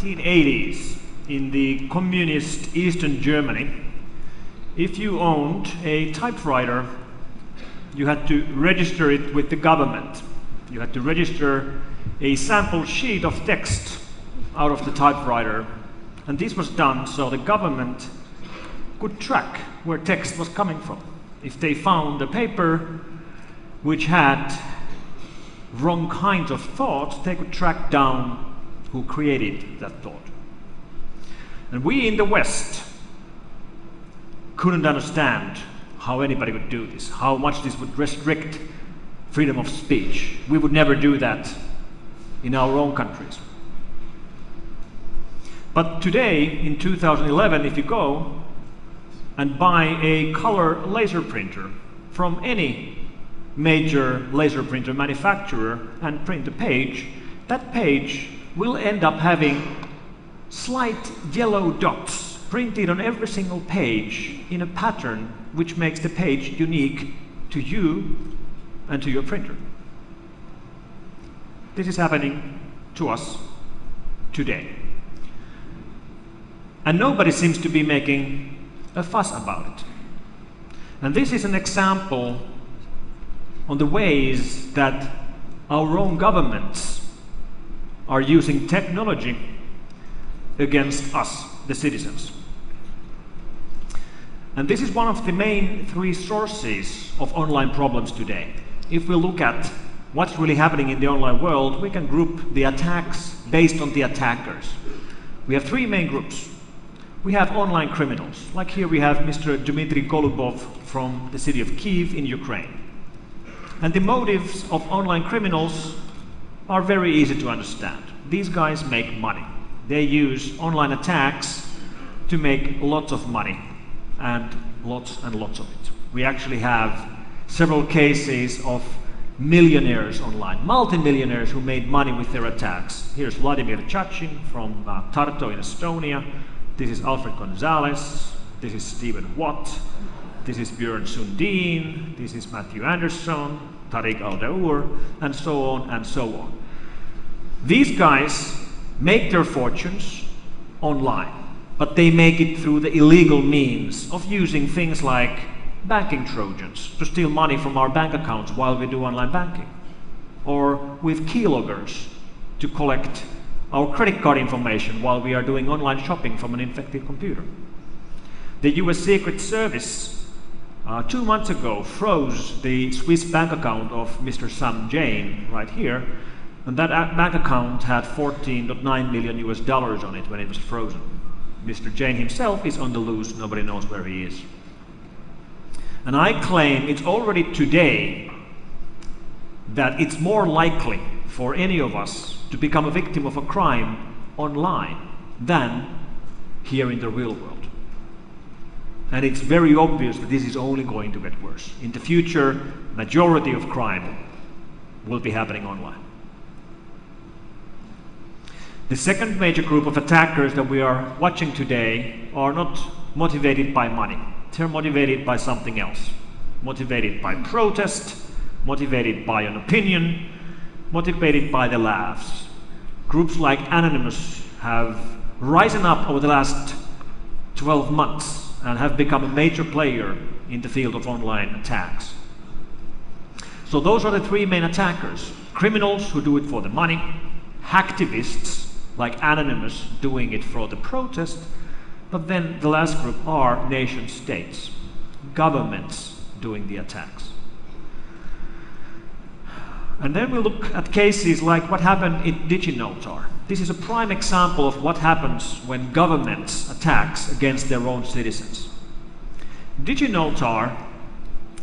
1980s, in the communist Eastern Germany, if you owned a typewriter, you had to register it with the government. You had to register a sample sheet of text out of the typewriter, and this was done so the government could track where text was coming from. If they found a paper which had wrong kinds of thoughts, they could track down who created that thought. And we in the West couldn't understand how anybody would do this, how much this would restrict freedom of speech. We would never do that in our own countries. But today, in 2011, if you go and buy a color laser printer from any major laser printer manufacturer and print a page, that page will end up having slight yellow dots printed on every single page in a pattern which makes the page unique to you and to your printer. This is happening to us today. And nobody seems to be making a fuss about it. And this is an example on the ways that our own governments are using technology against us, the citizens. And this is one of the main three sources of online problems today. If we look at what's really happening in the online world, we can group the attacks based on the attackers. We have three main groups. We have online criminals, like here we have Mr. Dmitry Golubov from the city of Kyiv in Ukraine. And the motives of online criminals are very easy to understand. These guys make money. They use online attacks to make lots of money, and lots of it. We actually have several cases of millionaires online, multi-millionaires who made money with their attacks. Here's Vladimir Chachin from Tartu in Estonia. This is Alfred Gonzalez. This is Stephen Watt. This is Björn Sundin. This is Matthew Anderson, Tariq Al-Daour, and so on and so on. These guys make their fortunes online, but they make it through the illegal means of using things like banking trojans to steal money from our bank accounts while we do online banking, or with keyloggers to collect our credit card information while we are doing online shopping from an infected computer. The US Secret Service 2 months ago froze the Swiss bank account of Mr. Sam Jain right here, and that bank account had $14.9 million on it when it was frozen. Mr. Jain himself is on the loose, nobody knows where he is. And I claim it's already today that it's more likely for any of us to become a victim of a crime online than here in the real world. And it's very obvious that this is only going to get worse. In the future, majority of crime will be happening online. The second major group of attackers that we are watching today are not motivated by money. They're motivated by something else. Motivated by protest, motivated by an opinion, motivated by the laughs. Groups like Anonymous have risen up over the last 12 months and have become a major player in the field of online attacks. So those are the three main attackers. Criminals who do it for the money, hacktivists like Anonymous doing it for the protest, but then the last group are nation states, governments doing the attacks. And then we look at cases like what happened in DigiNotar. This is a prime example of what happens when governments attacks against their own citizens. DigiNotar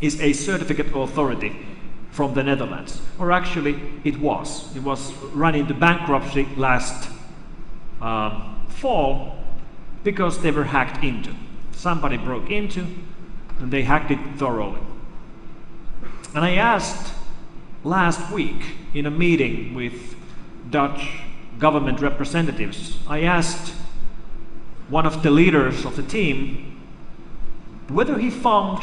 is a certificate authority from the Netherlands, or actually it was. It was run into bankruptcy last fall because they were hacked into. Somebody broke into and they hacked it thoroughly. And I asked last week in a meeting with Dutch government representatives, I asked one of the leaders of the team whether he found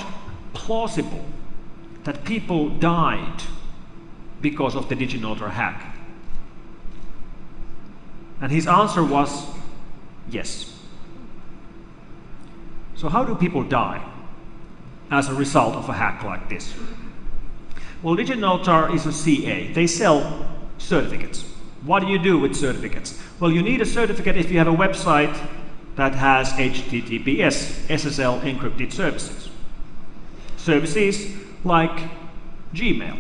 plausible that people died because of the DigiNotar hack. And his answer was yes. So how do people die as a result of a hack like this? Well, DigiNotar is a CA. They sell certificates. What do you do with certificates? Well, you need a certificate if you have a website that has HTTPS, SSL encrypted services. Services like Gmail.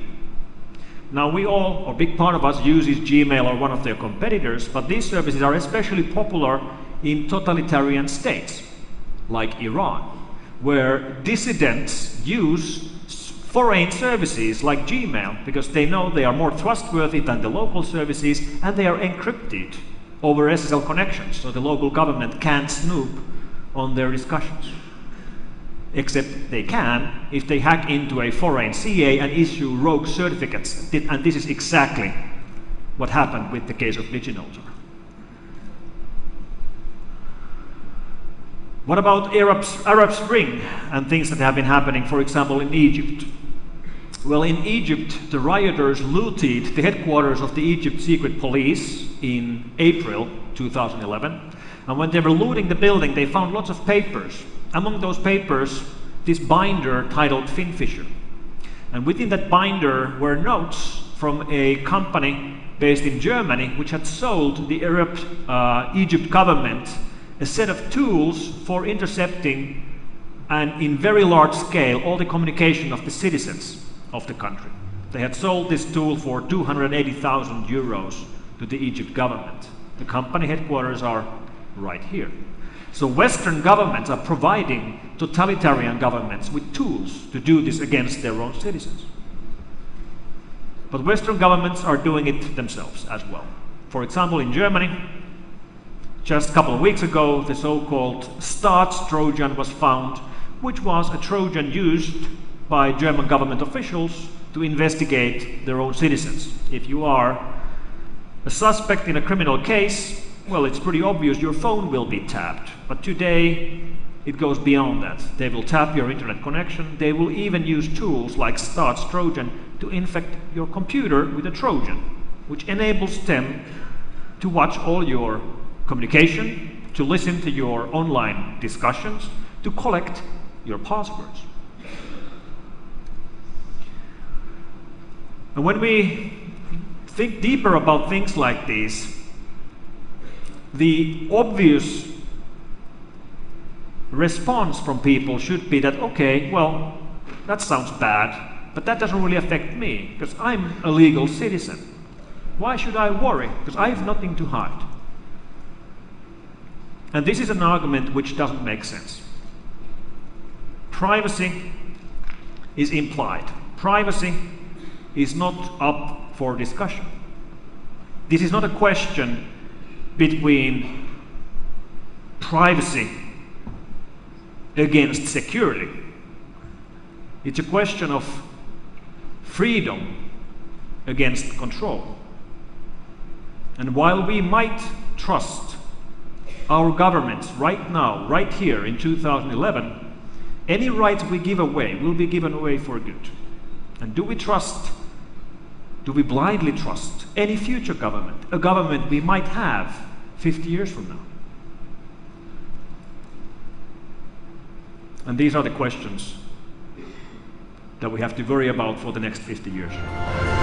Now we all, or a big part of us, uses Gmail or one of their competitors, but these services are especially popular in totalitarian states, like Iran, where dissidents use foreign services like Gmail because they know they are more trustworthy than the local services, and they are encrypted over SSL connections, so the local government can't snoop on their discussions. Except they can if they hack into a foreign CA and issue rogue certificates. And this is exactly what happened with the case of DigiNotar. What about Arab Spring and things that have been happening, for example, in Egypt? Well, in Egypt, the rioters looted the headquarters of the Egypt Secret Police in April 2011. And when they were looting the building, they found lots of papers. Among those papers, this binder titled Finfisher. And within that binder were notes from a company based in Germany which had sold the Arab Egypt government a set of tools for intercepting and in very large scale all the communication of the citizens of the country. They had sold this tool for 280,000 euros to the Egypt government. The company headquarters are right here. So Western governments are providing totalitarian governments with tools to do this against their own citizens. But Western governments are doing it themselves as well. For example, in Germany, just a couple of weeks ago, the so-called Staatstrojan was found, which was a Trojan used by German government officials to investigate their own citizens. If you are a suspect in a criminal case, well, it's pretty obvious your phone will be tapped. But today, it goes beyond that. They will tap your internet connection. They will even use tools like Staatstrojan to infect your computer with a Trojan, which enables them to watch all your communication, to listen to your online discussions, to collect your passwords. And when we think deeper about things like these, the obvious response from people should be that, okay, well, that sounds bad, but that doesn't really affect me, because I'm a legal citizen. Why should I worry? Because I have nothing to hide. And this is an argument which doesn't make sense. Privacy is implied. Privacy is not up for discussion. This is not a question between privacy against security. It's a question of freedom against control. And while we might trust our governments right now, right here in 2011, any right we give away will be given away for good. And do we blindly trust any future government, a government we might have 50 years from now? And these are the questions that we have to worry about for the next 50 years.